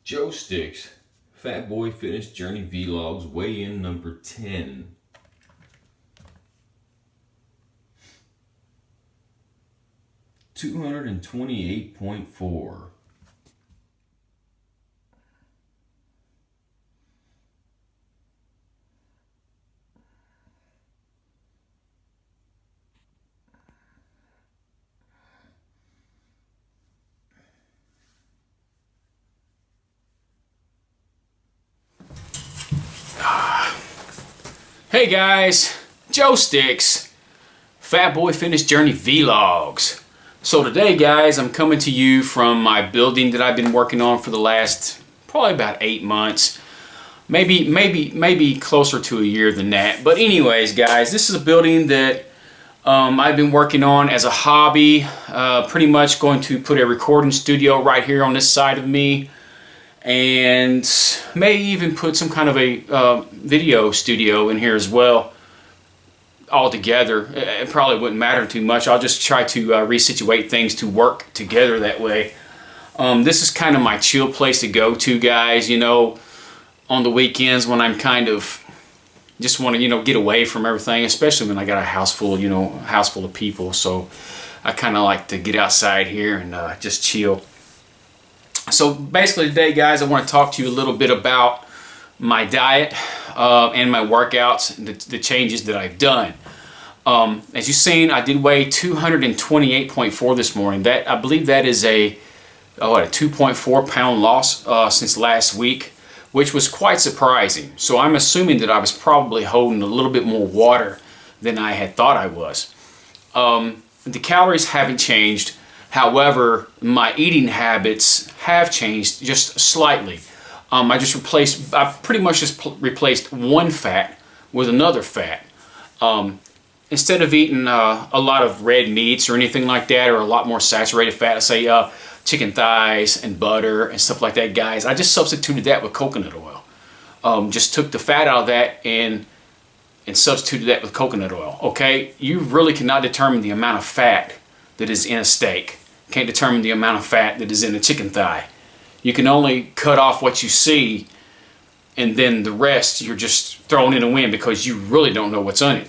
Joe Sticks, Fat Boy Fitness Journey Vlogs, weigh-in number 10. $228.4. Hey guys, Joe Sticks, Fat Boy Fitness Journey Vlogs. So today guys, I'm coming to you from my building that I've been working on for the last probably about 8 months. Maybe closer to a year than that. But anyways guys, this is a building that I've been working on as a hobby. Pretty much going to put a recording studio right here on this side of me. And may even put some kind of a video studio in here as well. All together, it probably wouldn't matter too much. I'll just try to resituate things to work together that way. This is kind of my chill place to go to, guys. You know, on the weekends when I'm kind of just want to, get away from everything, especially when I got a house full, house full of people. So I kind of like to get outside here and just chill. So basically today, guys, I want to talk to you a little bit about my diet and my workouts, the changes that I've done. As you've seen, I did weigh 228.4 this morning. That, I believe that is a 2.4 pound loss since last week, which was quite surprising. So I'm assuming that I was probably holding a little bit more water than I had thought I was. The calories haven't changed. However, my eating habits have changed just slightly. I pretty much just replaced one fat with another fat. Instead of eating a lot of red meats or anything like that, or a lot more saturated fat, say chicken thighs and butter and stuff like that, guys, I just substituted that with coconut oil. Just took the fat out of that and substituted that with coconut oil. Okay, you really cannot determine the amount of fat that is in a steak. Can't determine the amount of fat that is in a chicken thigh. You can only cut off what you see, and then the rest you're just throwing in the wind because you really don't know what's on it.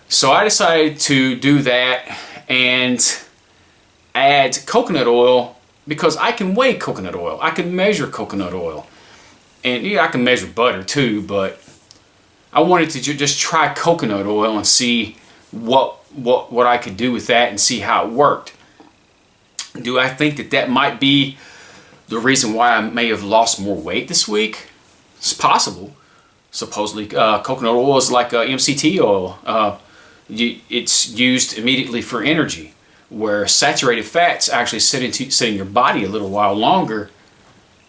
So I decided to do that and add coconut oil because I can weigh coconut oil. I can measure coconut oil. And yeah, I can measure butter too, but I wanted to just try coconut oil and see what I could do with that and see how it worked. Do I think that might be the reason why I may have lost more weight this week? It's possible. Supposedly, coconut oil is like MCT oil. It's used immediately for energy, where saturated fats actually sit in your body a little while longer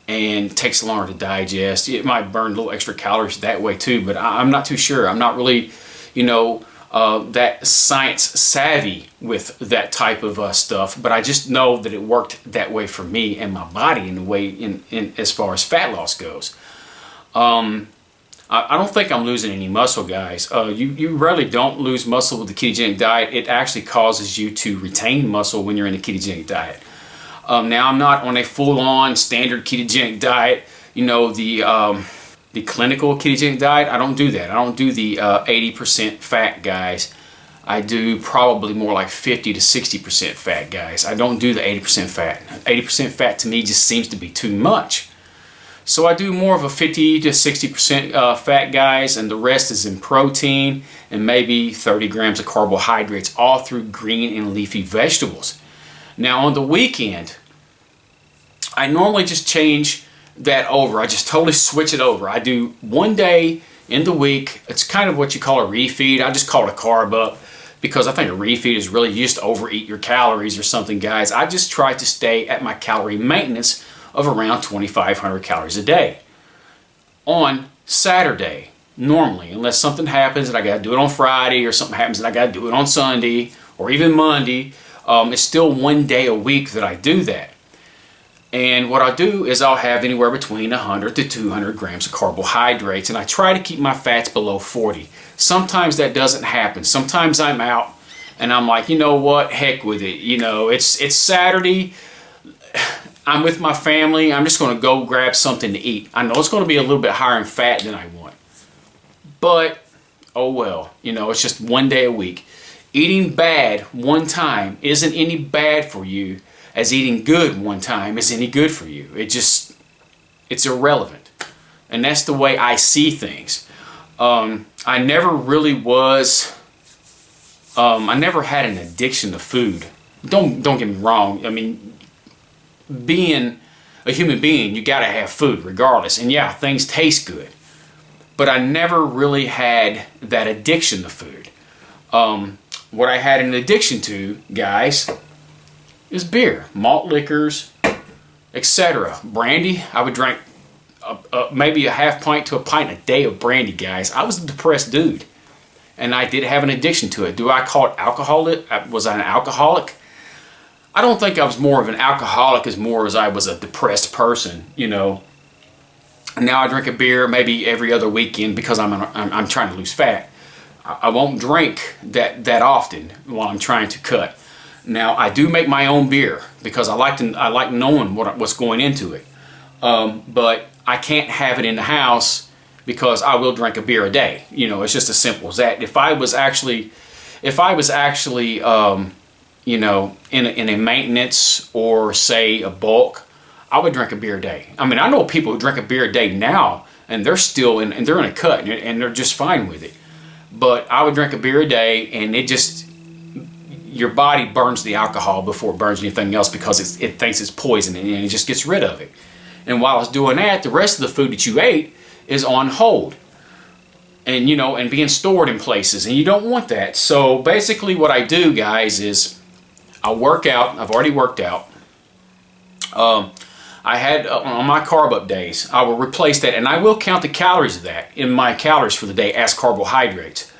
and takes longer to digest. It might burn little extra calories that way too, but I'm not too sure. I'm not really, that science savvy with that type of stuff, but I just know that it worked that way for me and my body in the way in as far as fat loss goes. I don't think I'm losing any muscle, guys. You rarely don't lose muscle with the ketogenic diet. It actually causes you to retain muscle when you're in a ketogenic diet. Now I'm not on a full-on standard ketogenic diet, the clinical ketogenic diet. I don't do that. I don't do the 80% fat, guys. I do probably more like 50 to 60% fat, guys. I don't do the 80% fat. 80% fat to me just seems to be too much. So I do more of a 50 to 60% fat, guys, and the rest is in protein and maybe 30 grams of carbohydrates, all through green and leafy vegetables. Now on the weekend, I normally just change that over. I just totally switch it over. I do one day in the week. It's kind of what you call a refeed. I just call it a carb up because I think a refeed is really you just overeat your calories or something, guys. I just try to stay at my calorie maintenance of around 2,500 calories a day. On Saturday, normally, unless something happens and I got to do it on Friday, or something happens and I got to do it on Sunday or even Monday, it's still one day a week that I do that. And what I'll do is I'll have anywhere between 100 to 200 grams of carbohydrates, and I try to keep my fats below 40. Sometimes that doesn't happen. Sometimes I'm out and I'm like, you know what, heck with it. It's Saturday. I'm with my family, I'm just going to go grab something to eat. I know it's going to be a little bit higher in fat than I want, but oh well, you know, it's just one day a week. Eating bad one time isn't any bad for you as eating good one time is any good for you. It's irrelevant. And that's the way I see things. I never really was, I never had an addiction to food. Don't get me wrong. I mean, being a human being, you gotta have food regardless. And yeah, things taste good. But I never really had that addiction to food. What I had an addiction to, guys, is beer, malt liquors, etc. Brandy, I would drink maybe a half pint to a pint a day of brandy, guys. I was a depressed dude, and I did have an addiction to it. Do I call it alcohol? Was I an alcoholic? I don't think I was more of an alcoholic as more as I was a depressed person, you know. Now I drink a beer maybe every other weekend because I'm trying to lose fat. I won't drink that often while I'm trying to cut. Now I do make my own beer because I like knowing what's going into it. But I can't have it in the house because I will drink a beer a day. You know, it's just as simple as that. If I was actually you know, in a maintenance or say a bulk, I would drink a beer a day. I mean, I know people who drink a beer a day now, and they're still and they're in a cut, and they're just fine with it. But I would drink a beer a day, and your body burns the alcohol before it burns anything else because it thinks it's poison, and it just gets rid of it. And while it's doing that, the rest of the food that you ate is on hold, and you know, and being stored in places, and you don't want that. So basically, what I do, guys, is I work out. I've already worked out. I had on my carb up days, I will replace that, and I will count the calories of that in my calories for the day as carbohydrates.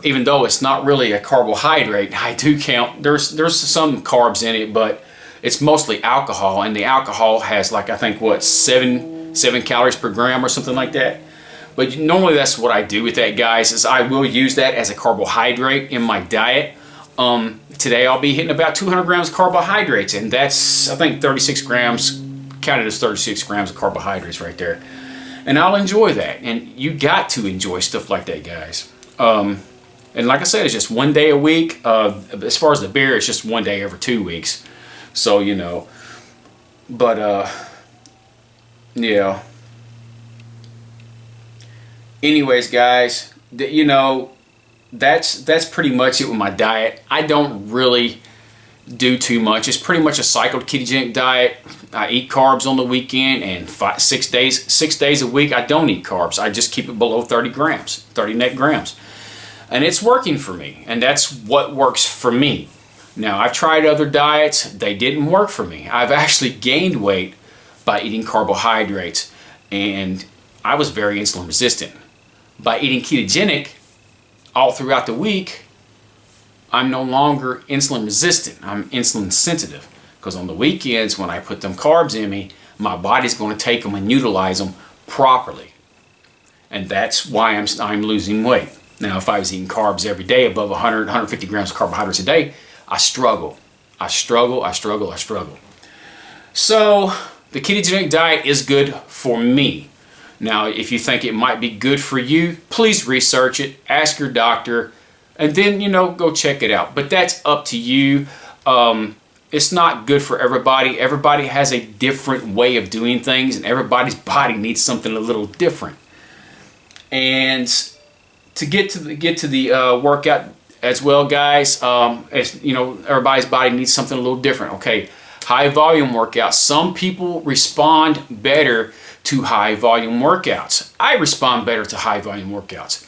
Even though it's not really a carbohydrate, I do count. There's some carbs in it, but it's mostly alcohol, and the alcohol has, like, I think what, seven calories per gram or something like that. But normally that's what I do with that, guys, is I will use that as a carbohydrate in my diet. Today I'll be hitting about 200 grams of carbohydrates, and that's, I think, 36 grams, counted as 36 grams of carbohydrates right there. And I'll enjoy that, and you got to enjoy stuff like that, guys. And like I said, it's just one day a week. As far as the beer, it's just one day every 2 weeks. So, you know, but, yeah. Anyways, guys, you know, that's pretty much it with my diet. I don't really do too much. It's pretty much a cycled ketogenic diet. I eat carbs on the weekend, and 6 days a week I don't eat carbs. I just keep it below 30 net grams. And it's working for me, and that's what works for me. Now, I've tried other diets. They didn't work for me. I've actually gained weight by eating carbohydrates, and I was very insulin resistant. By eating ketogenic all throughout the week, I'm no longer insulin resistant. I'm insulin sensitive, because on the weekends when I put them carbs in me, my body's going to take them and utilize them properly. And that's why I'm losing weight. Now, if I was eating carbs every day above 100, 150 grams of carbohydrates a day, I struggle. I struggle. So the ketogenic diet is good for me. Now, if you think it might be good for you, please research it, ask your doctor, and then, you know, go check it out. But that's up to you. It's not good for everybody. Everybody has a different way of doing things, and everybody's body needs something a little different. And to get to the workout as well, guys, as you know, everybody's body needs something a little different. Okay, high volume workouts. Some people respond better to high volume workouts. I respond better to high volume workouts.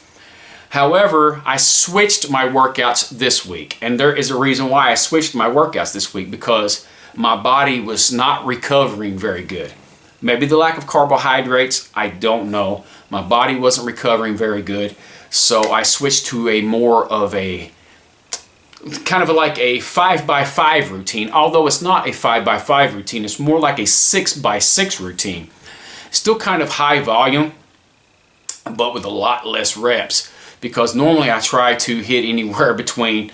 However, I switched my workouts this week, and there is a reason why I switched my workouts this week, because my body was not recovering very good. Maybe the lack of carbohydrates, I don't know. My body wasn't recovering very good. So I switched to a more of a kind of like a 5x5 routine, although it's not a 5x5 routine. It's more like a 6x6 routine. Still kind of high volume, but with a lot less reps, because normally I try to hit anywhere between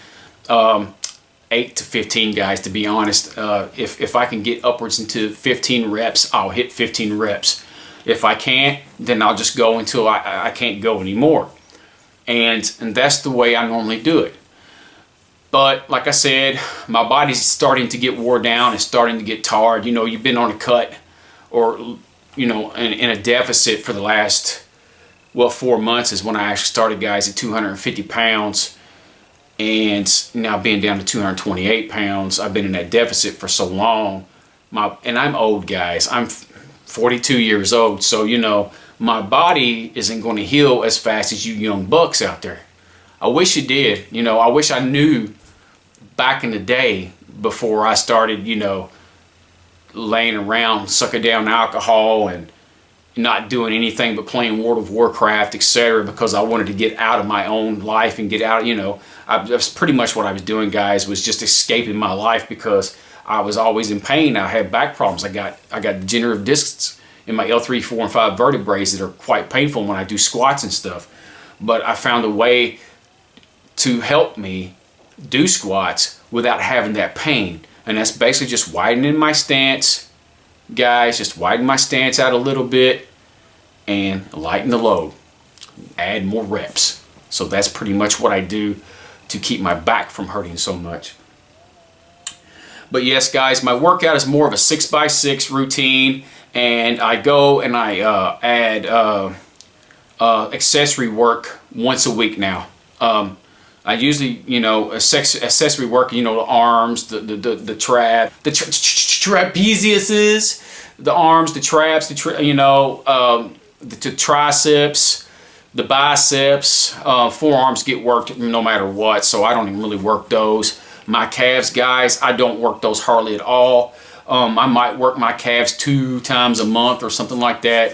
8 to 15 guys, to be honest. If I can get upwards into 15 reps, I'll hit 15 reps. If I can't, then I'll just go until I can't go anymore. And that's the way I normally do it. But like I said, my body's starting to get wore down. It's starting to get tired. You know, you've been on a cut or, you know, in a deficit for the last, well, 4 months is when I actually started, guys, at 250 pounds. And now being down to 228 pounds, I've been in that deficit for so long. And I'm old, guys. I'm 42 years old. So, you know, my body isn't going to heal as fast as you young bucks out there. I wish it did. You know, I wish I knew back in the day before I started, you know, laying around sucking down alcohol and not doing anything but playing World of Warcraft, etc., because I wanted to get out of my own life and get out, you know. That's pretty much what I was doing, guys, was just escaping my life because I was always in pain. I had back problems. I got degenerative discs in my L3, 4, and 5 vertebrae that are quite painful when I do squats and stuff. But I found a way to help me do squats without having that pain. And that's basically just widening my stance, guys, just widen my stance out a little bit and lighten the load. Add more reps. So that's pretty much what I do to keep my back from hurting so much. But yes, guys, my workout is more of a 6x6 routine, and I go and I add accessory work once a week now. I usually, you know, accessory work, you know, the arms, the trapeziuses, the arms, the traps, the triceps, the biceps, forearms get worked no matter what, so I don't even really work those. My calves, guys, I don't work those hardly at all. I might work my calves 2 times a month or something like that.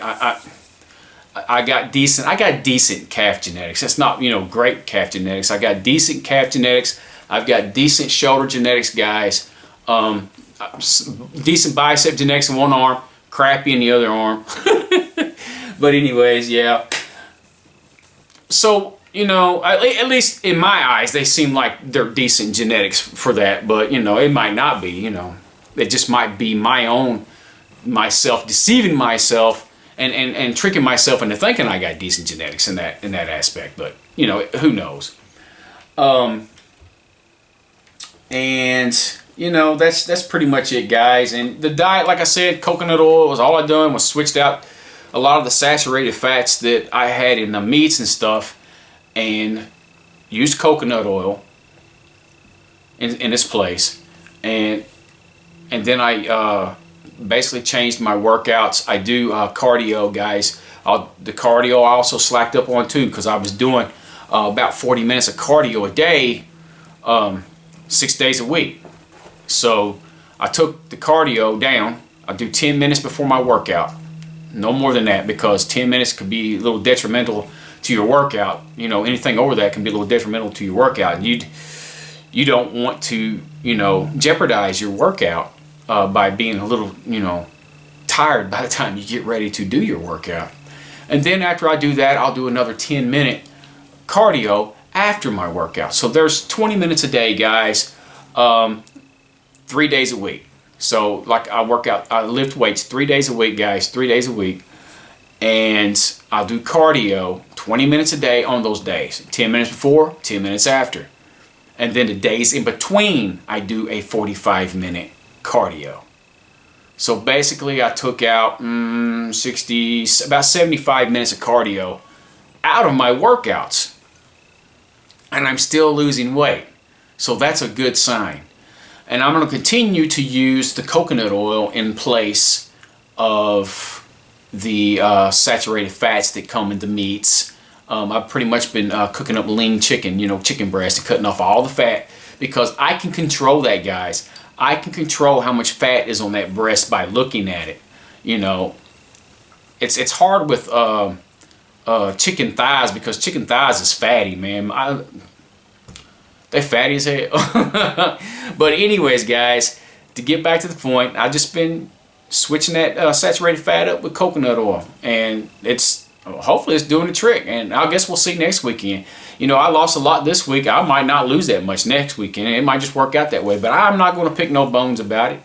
I got decent calf genetics. That's not, you know, great calf genetics. I got decent calf genetics. I've got decent shoulder genetics, guys. Decent bicep genetics in one arm, crappy in the other arm. But anyways, yeah. So, you know, at least in my eyes, they seem like they're decent genetics for that. But, you know, it might not be, you know. It just might be myself deceiving myself and tricking myself into thinking I got decent genetics in that aspect. But, you know, who knows? And, you know, that's pretty much it, guys. And the diet, like I said, coconut oil was all I done, was switched out a lot of the saturated fats that I had in the meats and stuff and used coconut oil in its place. And then I basically changed my workouts. I do cardio, guys. The cardio I also slacked up on too, because I was doing about 40 minutes of cardio a day, 6 days a week. So I took the cardio down. I do 10 minutes before my workout. No more than that, because 10 minutes could be a little detrimental to your workout. You know, anything over that can be a little detrimental to your workout. And you don't want to, you know, jeopardize your workout by being a little, you know, tired by the time you get ready to do your workout. And then after I do that, I'll do another 10-minute cardio after my workout. So there's 20 minutes a day, guys, 3 days a week. So like I lift weights 3 days a week, guys, 3 days a week. And I'll do cardio 20 minutes a day on those days. 10 minutes before, 10 minutes after. And then the days in between, I do a 45-minute cardio. So basically I took out about 75 minutes of cardio out of my workouts. And I'm still losing weight. So that's a good sign. And I'm going to continue to use the coconut oil in place of the saturated fats that come in the meats. I've pretty much been cooking up lean chicken, you know, chicken breast, and cutting off all the fat, because I can control that, guys. I can control how much fat is on that breast by looking at it. You know, it's hard with chicken thighs, because chicken thighs is fatty, man. They're fatty as hell. But anyways, guys, to get back to the point, I've just been switching that saturated fat up with coconut oil, and hopefully it's doing the trick. And I guess we'll see next weekend. You know, I lost a lot this week. I might not lose that much next weekend. It might just work out that way. But I'm not going to pick no bones about it.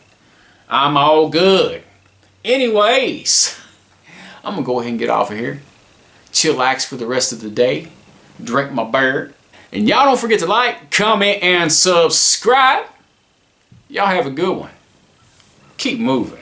I'm all good. Anyways, I'm going to go ahead and get off of here. Chillax for the rest of the day. Drink my beer. And y'all don't forget to like, comment, and subscribe. Y'all have a good one. Keep moving.